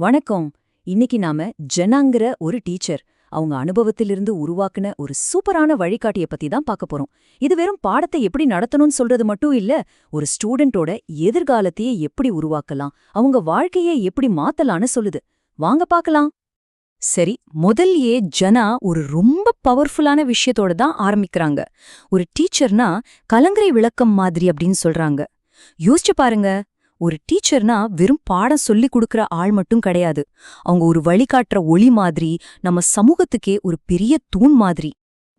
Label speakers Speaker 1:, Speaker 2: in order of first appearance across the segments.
Speaker 1: வணக்கம். இன்னைக்கு நாம ஜனாங்கிற ஒரு டீச்சர் அவங்க அனுபவத்திலிருந்து உருவாக்குன ஒரு சூப்பரான வழிகாட்டிய பத்தி தான் பார்க்க போறோம். இது வெறும் பாடத்தை எப்படி நடத்தணும்னு சொல்றது மட்டும் இல்ல, ஒரு ஸ்டூடெண்டோட எதிர்காலத்தையே எப்படி உருவாக்கலாம், அவங்க வாழ்க்கையை எப்படி மாத்தலாம்னு சொல்லுது. வாங்க பார்க்கலாம். சரி, முதல்லயே ஜனா ஒரு ரொம்ப பவர்ஃபுல்லான விஷயத்தோட தான் ஆரம்பிக்கிறாங்க. ஒரு டீச்சர்னா கலங்கரை விளக்கம் மாதிரி அப்படின்னு சொல்றாங்க. யோசிச்சு பாருங்க, ஒரு டீச்சர்னா வெறும் பாடம் சொல்லி கொடுக்கற ஆள் மட்டும் கிடையாது. அவங்க ஒரு வழிகாட்டுற ஒளி மாதிரி, நம்ம சமூகத்துக்கே ஒரு பெரிய தூண் மாதிரி.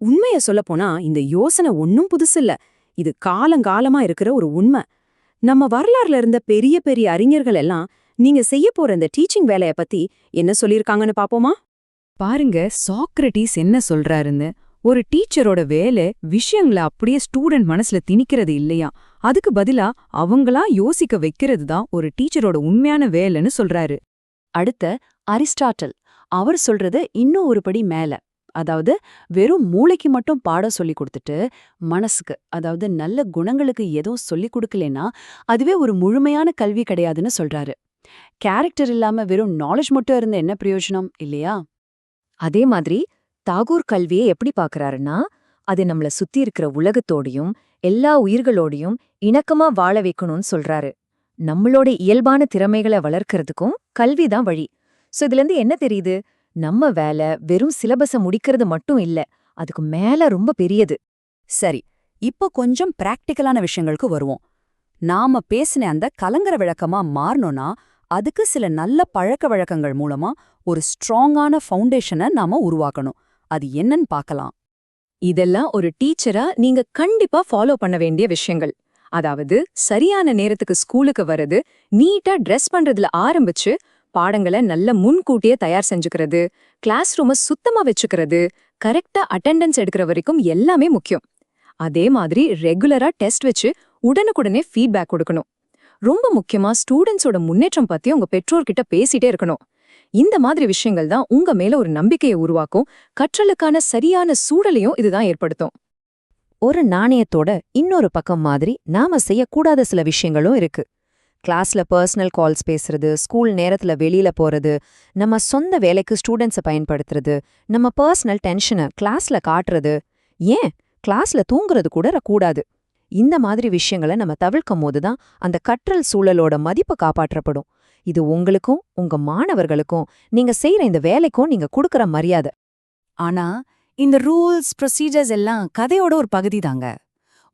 Speaker 2: உண்மைய சொல்லப்போனா இந்த யோசனை ஒன்னும் புதுசில்ல. இது காலங்காலமா இருக்கிற ஒரு உண்மை. நம்ம வரலாறுல இருந்த பெரிய பெரிய அறிஞர்கள் எல்லாம் நீங்க செய்ய போற இந்த டீச்சிங் வேலைய பத்தி என்ன சொல்லிருக்காங்கன்னு பாப்போமா?
Speaker 3: பாருங்க, சாக்ரட்டிஸ் என்ன சொல்றாருன்னு. ஒரு டீச்சரோட வேலை விஷயங்களை அப்படியே ஸ்டூடெண்ட் மனசுல திணிக்கிறது இல்லையா, அதுக்கு பதிலா அவங்களா யோசிக்க வைக்கிறது தான் ஒரு டீச்சரோட உண்மையான வேலைன்னு சொல்றாரு.
Speaker 2: அடுத்த அரிஸ்டாட்டல் அவர் சொல்றது இன்னும் ஒரு படி மேல. அதாவது வெறும் மூளைக்கு மட்டும் பாடம் சொல்லி கொடுத்துட்டு மனசுக்கு, அதாவது நல்ல குணங்களுக்கு எதுவும் சொல்லி கொடுக்கலனா அதுவே ஒரு முழுமையான கல்வி கிடையாதுன்னு சொல்றாரு. கேரக்டர் இல்லாம வெறும் நாலேஜ் மட்டும் இருந்த என்ன பிரயோஜனம் இல்லையா?
Speaker 1: அதே மாதிரி தாகூர் கல்வியை எப்படி பார்க்கறாருன்னா, அது நம்மள சுத்தி இருக்கிற உலகத்தோடையும் எல்லா உயிர்களோடையும் இணக்கமா வாழ வைக்கணும்னு சொல்றாரு. நம்மளோட இயல்பான திறமைகளை வளர்க்கறதுக்கும் கல்வி தான் வழி. சோ இதுல என்ன தெரியுது? நம்ம வேலை வெறும் சிலபஸ முடிக்கிறது மட்டும் இல்ல, அதுக்கு மேல ரொம்ப பெரியது.
Speaker 2: சரி, இப்போ கொஞ்சம் பிராக்டிக்கலான விஷயங்களுக்கு வருவோம். நாம பேசின அந்த கலங்கர விளக்கமா மாறணும்னா அதுக்கு சில நல்ல பழக்க வழக்கங்கள் மூலமா ஒரு ஸ்ட்ராங்கான ஃபவுண்டேஷனை நாம உருவாக்கணும். அது என்னன்னு பார்க்கலாம்.
Speaker 1: இதெல்லாம் ஒரு டீச்சரா நீங்க கண்டிப்பா ஃபாலோ பண்ண வேண்டிய விஷயங்கள். அதாவது சரியான நேரத்துக்கு ஸ்கூலுக்கு வர்றது, நீட்டா ட்ரெஸ் பண்றதுல ஆரம்பிச்சு பாடங்களை நல்ல முன்கூட்டியே தயார் செஞ்சுக்கிறது, கிளாஸ் ரூமை சுத்தமா வச்சுக்கிறது, கரெக்டா அட்டெண்டன்ஸ் எடுக்கிற வரைக்கும் எல்லாமே முக்கியம். அதே மாதிரி ரெகுலரா டெஸ்ட் வச்சு உடனுக்குடனே ஃபீட்பேக் கொடுக்கணும். ரொம்ப முக்கியமா ஸ்டூடெண்ட்ஸோட முன்னேற்றம் பத்தி உங்க பெற்றோர்கிட்ட பேசிட்டே இருக்கணும். இந்த மாதிரி விஷயங்கள் தான் உங்க மேல ஒரு நம்பிக்கையை உருவாக்கும், கற்றலுக்கான சரியான சூழலையும் இதுதான் ஏற்படுத்தும். ஒரு நாணயத்தோட இன்னொரு பக்கம் மாதிரி நாம செய்யக்கூடாத சில விஷயங்களும் இருக்கு. கிளாஸ்ல பர்சனல் கால்ஸ் பேசுறது, ஸ்கூல் நேரத்துல வெளியில போறது, நம்ம சொந்த வேலைக்கு ஸ்டூடெண்ட்ஸை பயன்படுத்துறது, நம்ம பர்சனல் டென்ஷனை கிளாஸ்ல காட்டுறது, ஏன் கிளாஸ்ல தூங்குறது கூட கூடாது. இந்த மாதிரி விஷயங்களை நம்ம தவிர்க்கும் போதுதான் அந்த கற்றல் சூழலோட மதிப்பு காப்பாற்றப்படும். இது உங்களுக்கும் உங்க மாணவர்களுக்கும் நீங்க செய்யற இந்த வேலைக்கும் நீங்க கொடுக்கற மரியாதை.
Speaker 2: ஆனா இந்த ரூல்ஸ் ப்ரொசீஜர்ஸ் எல்லாம் கதையோட ஒரு பகுதி தாங்க.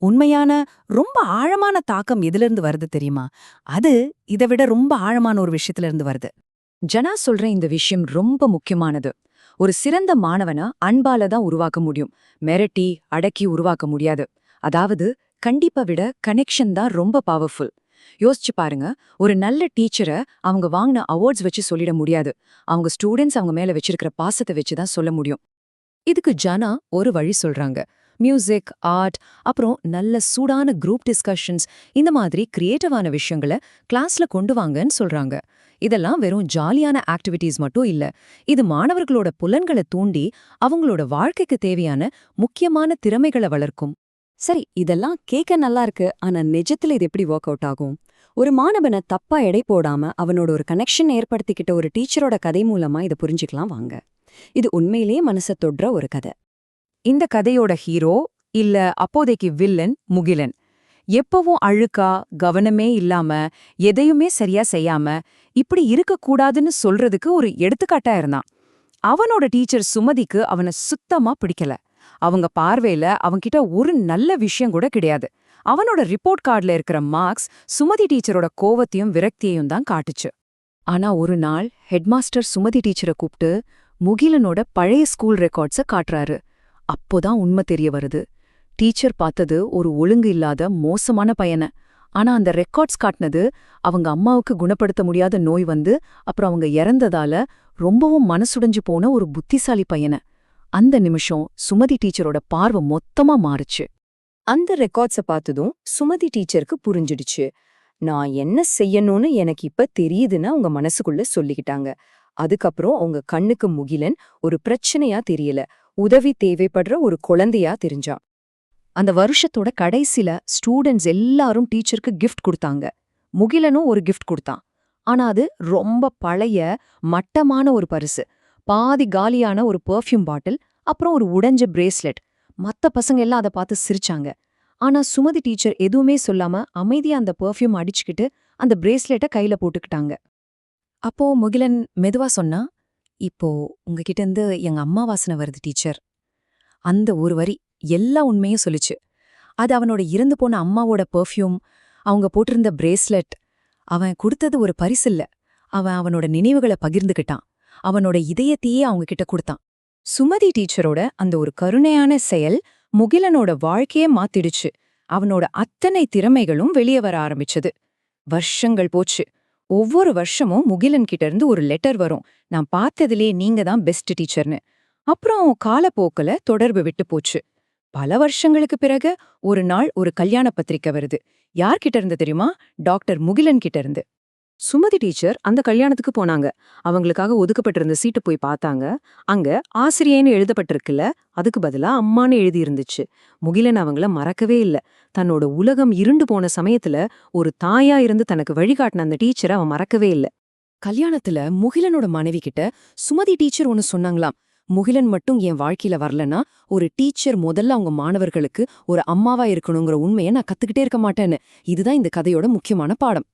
Speaker 2: உண்மையான ரொம்ப ஆழமான தாக்கம் எதிலிருந்து வருது தெரியுமா? அது இதை விட ரொம்ப ஆழமான ஒரு விஷயத்துல இருந்து வருது.
Speaker 1: ஜனா சொல்ற இந்த விஷயம் ரொம்ப முக்கியமானது. ஒரு சிறந்த மாணவனா அன்பால தான் உருவாக்க முடியும், மிரட்டி அடக்கி உருவாக்க முடியாது. அதாவது கண்டிப்பா விட கனெக்ஷன் தான் ரொம்ப பவர்ஃபுல். யோசிச்சு பாருங்க, ஒரு நல்ல டீச்சரை அவங்க வாங்கின அவார்ட்ஸ் வச்சு சொல்லிட முடியாது. அவங்க ஸ்டூடெண்ட்ஸ் அவங்க மேல வச்சிருக்கிற பாசத்தை வச்சுதான் சொல்ல முடியும். இதுக்கு ஜனா ஒரு வழி சொல்றாங்க. மியூசிக், ஆர்ட், அப்புறம் நல்ல சூடான குரூப் டிஸ்கஷன்ஸ், இந்த மாதிரி கிரியேட்டிவான விஷயங்களை கிளாஸ்ல கொண்டு வாங்கன்னு சொல்றாங்க. இதெல்லாம் வெறும் ஜாலியான ஆக்டிவிட்டீஸ் மட்டும் இல்ல, இது மாணவர்களோட புலன்களை தூண்டி அவங்களோட வாழ்க்கைக்கு தேவையான முக்கியமான திறமைகளை வளர்க்கும்.
Speaker 2: சரி, இதெல்லாம் கேட்க நல்லா இருக்கு. ஆனா நிஜத்துல இது எப்படி ஒர்க் அவுட் ஆகும்? ஒரு மாணவனை தப்பா எடை போடாம அவனோட ஒரு கனெக்ஷன் ஏற்படுத்திக்கிட்ட ஒரு டீச்சரோட கதை மூலமா இதை புரிஞ்சுக்கலாம் வாங்க. இது உண்மையிலேயே மனசை தொடுற ஒரு கதை.
Speaker 3: இந்த கதையோட ஹீரோ, இல்ல அப்போதைக்கு வில்லன், முகிலன். எப்பவும் அழுக்கா, கவனமே இல்லாம, எதையுமே சரியா செய்யாம, இப்படி இருக்கக்கூடாதுன்னு சொல்றதுக்கு ஒரு எடுத்துக்காட்டா இருந்தான். அவனோட டீச்சர் சுமதிக்கு அவனை சுத்தமா பிடிக்கல. அவங்க பார்வையில அவன்கிட்ட ஒரு நல்ல விஷயம் கூட கிடையாது. அவனோட ரிப்போர்ட் கார்டுல இருக்கிற மார்க்ஸ் சுமதி டீச்சரோட கோவத்தையும் விரக்தியையும் தான் காட்டுச்சு. ஆனா ஒரு நாள் ஹெட்மாஸ்டர் சுமதி டீச்சரை கூப்பிட்டு முகிலனோட பழைய ஸ்கூல் ரெக்கார்ட்ஸ காட்டுறாரு. அப்போதான் உண்மை தெரிய வருது. டீச்சர் பார்த்தது ஒரு ஒழுங்கு இல்லாத மோசமான பையனை. ஆனா அந்த ரெக்கார்ட்ஸ் காட்டினது அவங்க அம்மாவுக்கு குணப்படுத்த முடியாத நோய் வந்து அப்புறம் அவங்க இறந்ததால ரொம்பவும் மனசுடைஞ்சு போன ஒரு புத்திசாலி பையனை. அந்த நிமிஷம் சுமதி டீச்சரோட பார்வை மொத்தமா மாறுச்சு.
Speaker 2: அந்த ரெக்கார்ட்ஸை பார்த்ததும் சுமதி டீச்சருக்கு புரிஞ்சிடுச்சு. நான் என்ன செய்யணும்னு எனக்கு இப்ப தெரியுதுன்னு அவங்க மனசுக்குள்ள சொல்லிக்கிட்டாங்க. அதுக்கப்புறம் அவங்க கண்ணுக்கு முகிலன் ஒரு பிரச்சனையா தெரியல, உதவி தேவைப்படுற ஒரு குழந்தையா தெரிஞ்சான்.
Speaker 1: அந்த வருஷத்தோட கடைசில ஸ்டூடெண்ட்ஸ் எல்லாரும் டீச்சருக்கு கிஃப்ட் கொடுத்தாங்க. முகிலனும் ஒரு கிஃப்ட் கொடுத்தான்.
Speaker 3: ஆனா அது ரொம்ப பழைய மட்டமான ஒரு பரிசு, பாதி காலியான ஒரு பெர்ஃப்யூம் பாட்டில், அப்புறம் ஒரு உடைஞ்ச பிரேஸ்லெட். மத்த பசங்க எல்லாம் அதை பார்த்து சிரிச்சாங்க. ஆனா சுமதி டீச்சர் எதுவுமே சொல்லாம அமைதியா அந்த பெர்ஃப்யூம் அடிச்சுக்கிட்டு அந்த பிரேஸ்லெட்டை கையில போட்டுக்கிட்டாங்க. அப்போ முகிலன் மெதுவா சொன்னா, இப்போ உங்ககிட்ட இருந்து எங்க அம்மா வாசனை வருது டீச்சர். அந்த ஒரு வரி எல்லா உண்மையும் சொல்லுச்சு. அது அவனோட இறந்து போன அம்மாவோட பெர்ஃப்யூம், அவங்க போட்டிருந்த பிரேஸ்லெட். அவன் கொடுத்தது ஒரு பரிசில்ல, அவன் அவனோட நினைவுகளை பகிர்ந்துக்கிட்டான், அவனோட இதயத்தையே அவங்க கிட்ட கொடுத்தான். சுமதி டீச்சரோட அந்த ஒரு கருணையான செயல் முகிலனோட வாழ்க்கையே மாத்திடுச்சு. அவனோட அத்தனை திறமைகளும் வெளியே வர ஆரம்பிச்சது. வருஷங்கள் போச்சு. ஒவ்வொரு வருஷமும் முகிலன் கிட்ட இருந்து ஒரு லெட்டர் வரும், நான் பார்த்ததிலே நீங்க தான் பெஸ்ட் டீச்சர்னு. அப்புறம் காலப்போக்குல தொடர்பு விட்டு போச்சு. பல வருஷங்களுக்கு பிறகு ஒரு நாள் ஒரு கல்யாண பத்திரிக்கை வருது. யார்கிட்ட இருந்து தெரியுமா? டாக்டர் முகிலன் கிட்ட இருந்து. சுமதி டீச்சர் அந்த கல்யாணத்துக்கு போனாங்க. அவங்களுக்காக ஒதுக்கப்பட்டிருந்த சீட்டு போய் பார்த்தாங்க. அங்க ஆசிரியேன்னு எழுதப்பட்டிருக்குல்ல, அதுக்கு பதிலா அம்மான்னு எழுதி இருந்துச்சு. முகிலன் அவங்கள மறக்கவே இல்ல. தன்னோட உலகம் இருண்டு போன சமயத்துல ஒரு தாயா இருந்து தனக்கு வழிகாட்டின அந்த டீச்சரை அவன் மறக்கவே இல்ல. கல்யாணத்துல முகிலனோட மனைவி கிட்ட சுமதி டீச்சர் ஒன்னு சொன்னாங்களாம், முகிலன் மட்டும் என் வாழ்க்கையில வரலனா ஒரு டீச்சர் முதல்ல அவங்க மாணவர்களுக்கு ஒரு அம்மாவா இருக்கணுங்கிற உண்மையை நான் கத்துக்கிட்டே இருக்க மாட்டேன்னு. இதுதான் இந்த கதையோட முக்கியமான பாடம்.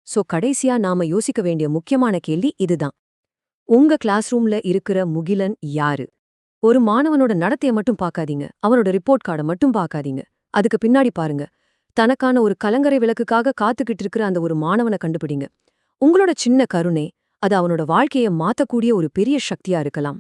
Speaker 3: சோ கடைசியா நாம யோசிக்க வேண்டிய முக்கியமான கேள்வி இதுதான். உங்க கிளாஸ் ரூம்ல இருக்கிற முகிலன் யாரு? ஒரு மாணவனோட நடத்தைய மட்டும் பார்க்காதீங்க, அவனோட ரிப்போர்ட் கார்டை மட்டும் பார்க்காதீங்க. அதுக்கு பின்னாடி பாருங்க, தனக்கான ஒரு கலங்கரை விளக்குக்காக காத்துக்கிட்டு இருக்கிற அந்த ஒரு மாணவனை கண்டுபிடிங்க. உங்களோட சின்ன கருணை அது அவனோட வாழ்க்கையை மாத்தக்கூடிய ஒரு பெரிய சக்தியா இருக்கலாம்.